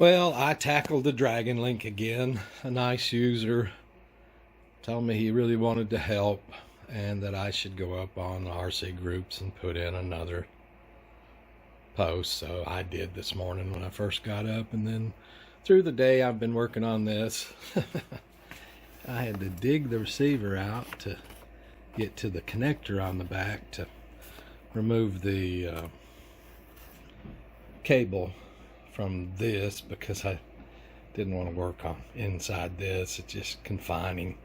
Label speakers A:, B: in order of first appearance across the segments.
A: Well, I tackled the Dragon Link again. A nice user told me he really wanted to help and that I should go up on RC groups and put in another post. So I did this morning when I first got up, and then through the day I've been working on this. I had to dig the receiver out to get to the connector on the back to remove the cable from this, because I didn't want to work on inside this. It's just confining.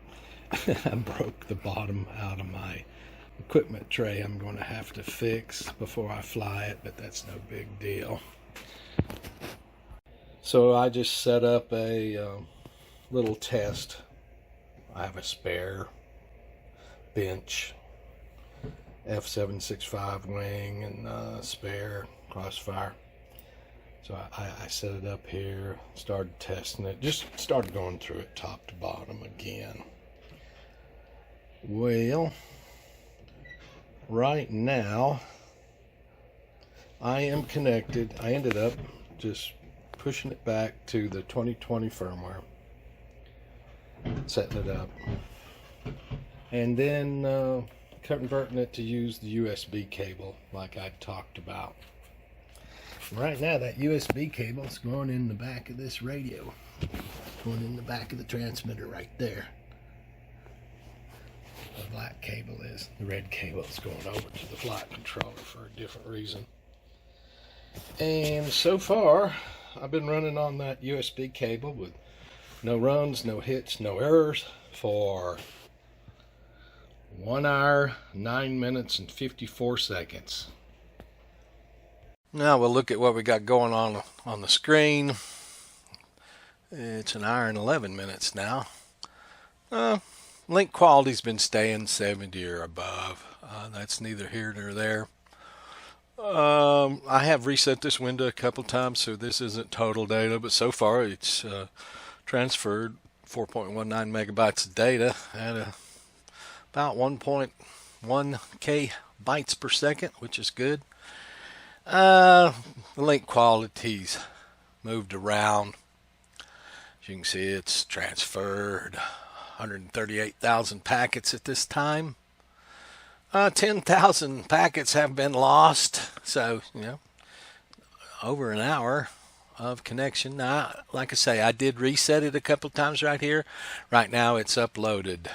A: I broke the bottom out of my equipment tray. I'm going to have to fix before I fly it, but that's no big deal. So I just set up a little test. I have a spare bench F765 wing and spare crossfire. So I set it up here, started testing it, just started going through it top to bottom again. Well, right now I am connected. I ended up just pushing it back to the 2020 firmware, setting it up, and then converting it to use the USB cable like I talked about. Right now that USB cable is going in the back of this radio, going in the back of the transmitter right there. The black cable is, the red cable is going over to the flight controller for a different reason. And so far I've been running on that USB cable with no runs, no hits, no errors for 1 hour, 9 minutes, and 54 seconds. Now we'll look at what we got going on the screen. It's 1 hour and 11 minutes now. Link quality's been staying 70 or above. That's neither here nor there. I have reset this window a couple times, so this isn't total data, but so far it's transferred 4.19 megabytes of data at about 1.1k bytes per second, which is good. The link quality's moved around. As you can see, it's transferred 138,000 packets at this time. 10,000 packets have been lost, so over an hour of connection. Now, like I say, I did reset it a couple times right here. Right now it's uploaded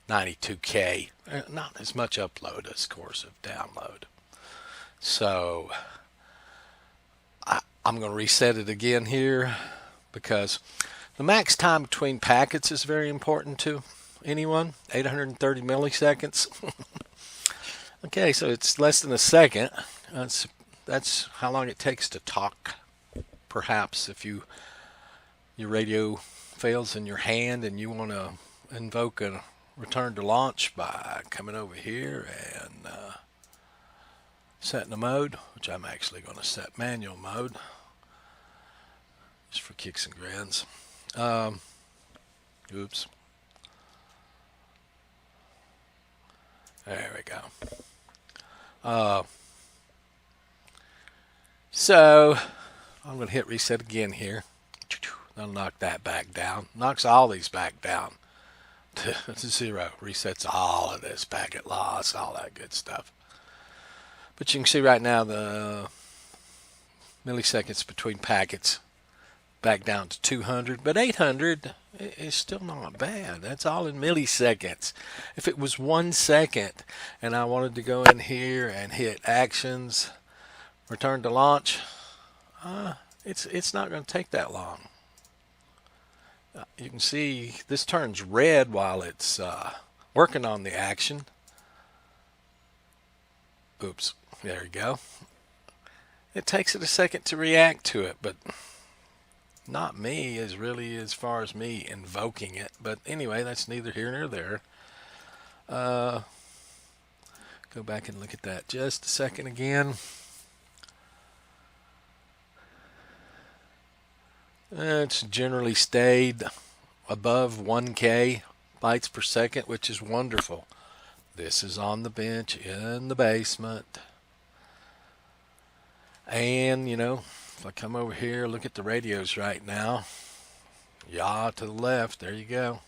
A: 92k. Not as much upload as course of download. So I'm going to reset it again here, because the max time between packets is very important to anyone. 830 milliseconds. Okay, so it's less than a second. That's how long it takes to talk. Perhaps if your radio fails in your hand and you want to invoke a return to launch by coming over here and setting a mode, which I'm actually going to set manual mode just for kicks and grins. Oops. There we go. So I'm going to hit reset again here. That'll knock that back down. Knocks all these back down to 0. Resets all of this, packet loss, all that good stuff. But you can see right now the milliseconds between packets back down to 200, but 800 is still not bad. That's all in milliseconds. If it was 1 second and I wanted to go in here and hit actions, return to launch, it's not going to take that long. You can see this turns red while it's working on the action. Oops, there you go. It takes it a second to react to it, but not me, as really as far as me invoking it. But anyway, that's neither here nor there. Go back and look at that just a second again. It's generally stayed above 1k bytes per second, which is wonderful. This is on the bench in the basement. And, if I come over here, look at the radios right now. Yaw to the left, there you go.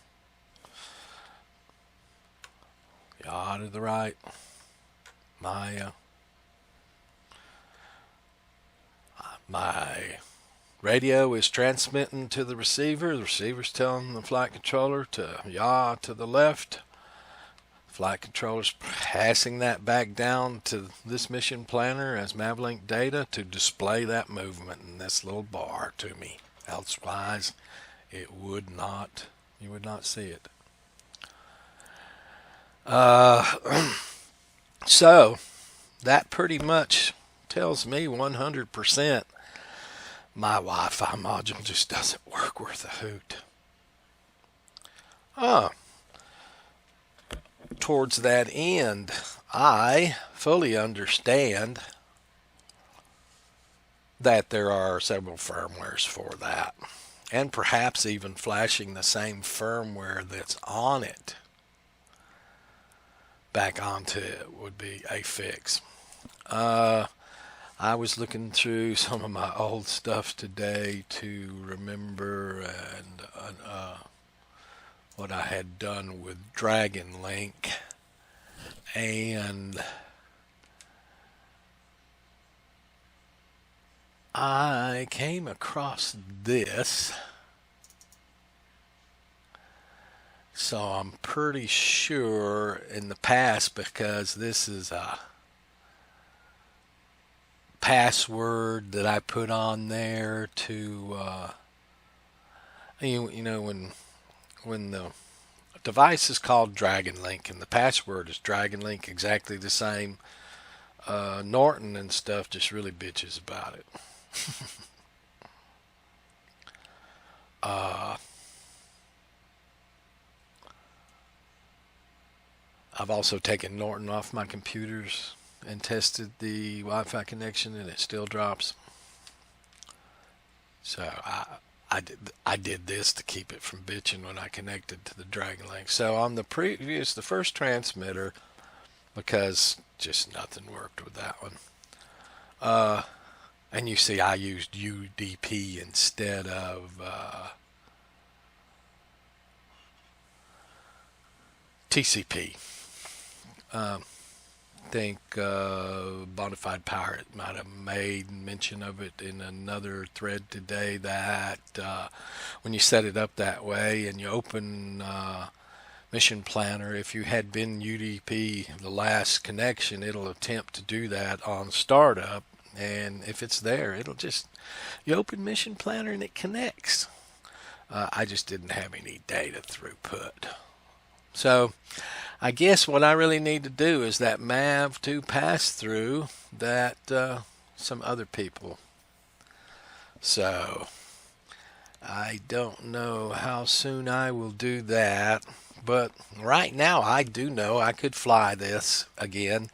A: Yaw to the right. My radio is transmitting to the receiver. The receiver's telling the flight controller to yaw to the left. Flight controller's passing that back down to this mission planner as Mavlink data to display that movement in this little bar to me. Elsewise, it would not. You would not see it. So that pretty much tells me 100% my Wi-Fi module just doesn't work worth a hoot. Towards that end, I fully understand that there are several firmwares for that, and perhaps even flashing the same firmware that's on it back onto it would be a fix. I was looking through some of my old stuff today to remember and what I had done with Dragon Link, and I came across this. So I'm pretty sure in the past, because this is a password that I put on there to, you know, when the device is called Dragon Link and the password is Dragon Link, exactly the same, Norton and stuff just really bitches about it. I've also taken Norton off my computers and tested the Wi-Fi connection, and it still drops. So I did this to keep it from bitching when I connected to the Dragon Link. So on the first transmitter, because just nothing worked with that one. And you see I used UDP instead of TCP. I think Bonafide Pirate might have made mention of it in another thread today, that when you set it up that way and you open Mission Planner, if you had been UDP the last connection, it'll attempt to do that on startup, and if it's there, it'll just, you open Mission Planner and it connects. I just didn't have any data throughput. So I guess what I really need to do is that MAV2 pass-through that some other people. So I don't know how soon I will do that, but right now I do know I could fly this again.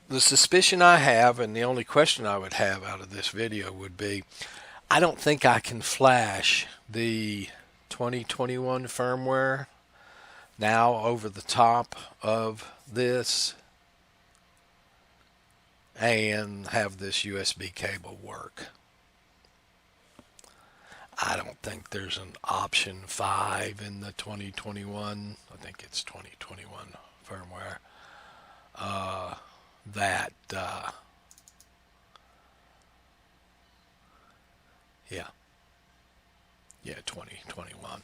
A: The suspicion I have, and the only question I would have out of this video would be, I don't think I can flash the 2021 firmware now over the top of this and have this USB cable work. I don't think there's an option 5 in the 2021, I think it's 2021 firmware, that yeah 2021.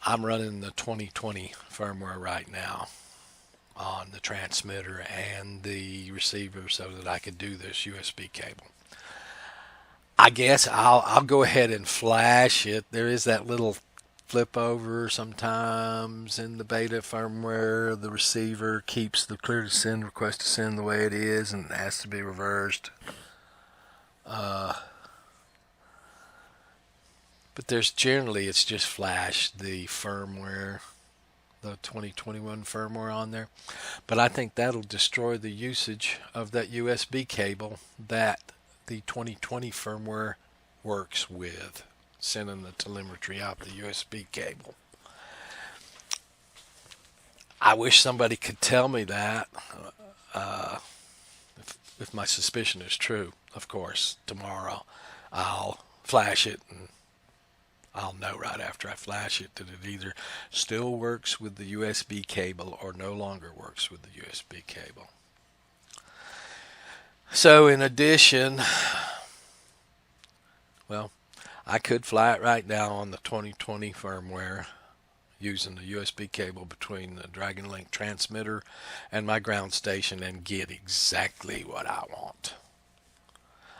A: I'm running the 2020 firmware right now on the transmitter and the receiver so that I could do this USB cable. I guess I'll go ahead and flash it. There is that little flip over sometimes in the beta firmware. The receiver keeps the clear to send, request to send the way it is, and it has to be reversed. But there's generally, it's just flashed the firmware, the 2021 firmware on there. But I think that'll destroy the usage of that USB cable that the 2020 firmware works with, sending the telemetry out the USB cable. I wish somebody could tell me that, if my suspicion is true. of course, tomorrow I'll flash it, and I'll know right after I flash it that it either still works with the USB cable or no longer works with the USB cable. So in addition, well, I could fly it right now on the 2020 firmware using the USB cable between the Dragon Link transmitter and my ground station and get exactly what I want.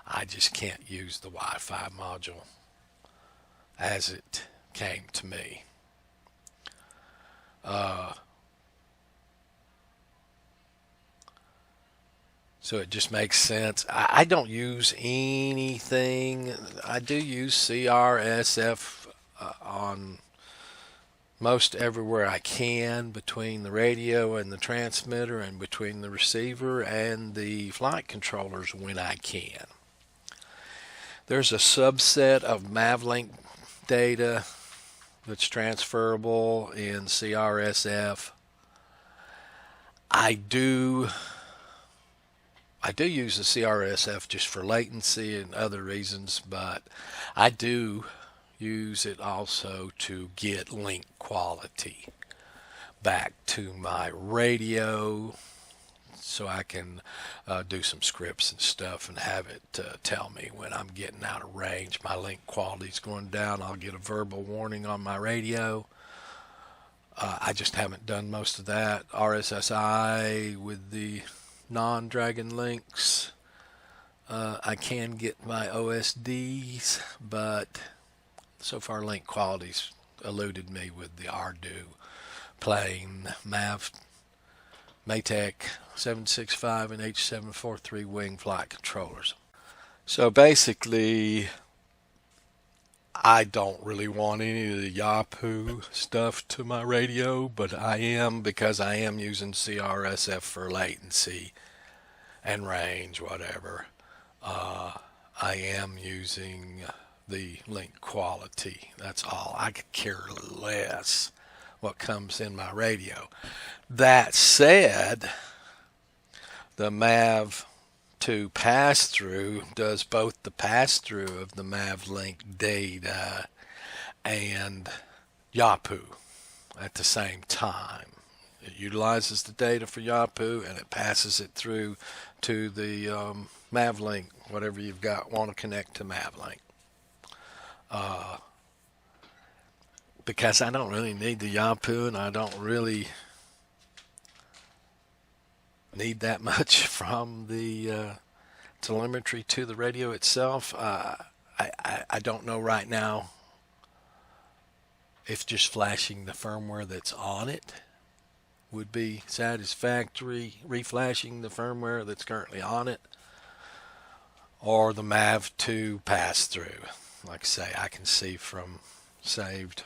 A: I just can't use the Wi-Fi module as it came to me. So it just makes sense. I don't use anything. I do use CRSF on most everywhere I can, between the radio and the transmitter and between the receiver and the flight controllers when I can. There's a subset of Mavlink data that's transferable in CRSF. I do use the CRSF just for latency and other reasons, but I do use it also to get link quality back to my radio, so I can do some scripts and stuff and have it tell me when I'm getting out of range. My link quality's going down. I'll get a verbal warning on my radio. I just haven't done most of that. RSSI with the non-Dragon links. I can get my OSDs, but so far link quality's eluded me with the Ardu plain Maytech 765 and H743 wing flight controllers. So basically, I don't really want any of the Yahoo stuff to my radio, but I am, because I am using CRSF for latency and range, whatever. I am using the link quality. That's all. I could care less what comes in my radio. That said, the MAV2 pass-through does both the pass-through of the Mavlink data and Yahoo at the same time. It utilizes the data for Yahoo and it passes it through to the Mavlink, whatever you've got, want to connect to Mavlink. Because I don't really need the Yahoo, and I don't really need that much from the telemetry to the radio itself. I don't know right now if just flashing the firmware that's on it would be satisfactory, reflashing the firmware that's currently on it, or the MAV2 pass-through. Like I say, I can see from saved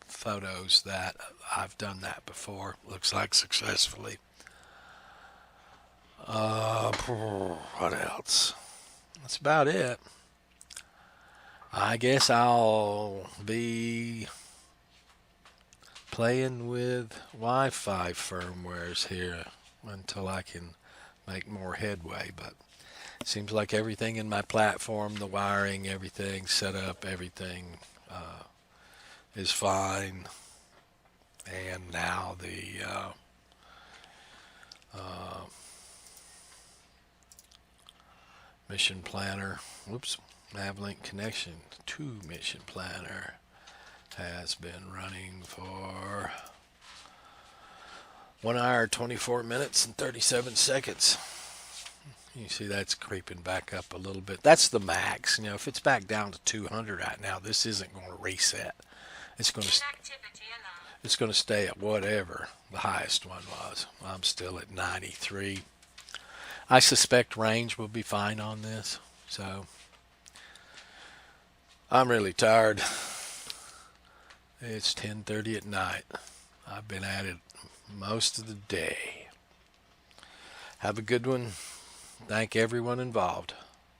A: photos that I've done that before. Looks like successfully. What else? That's about it. I guess I'll be playing with Wi-Fi firmwares here until I can make more headway, but it seems like everything in my platform, the wiring, everything set up, everything is fine. And now the mission planner, Mavlink connection to mission planner has been running for 1 hour, 24 minutes and 37 seconds. You see that's creeping back up a little bit. That's the max. You know, if it's back down to 200 right now, this isn't going to reset. It's going to stay at whatever the highest one was. I'm still at 93. I suspect range will be fine on this. So I'm really tired. It's 10:30 at night. I've been at it most of the day. Have a good one. Thank everyone involved.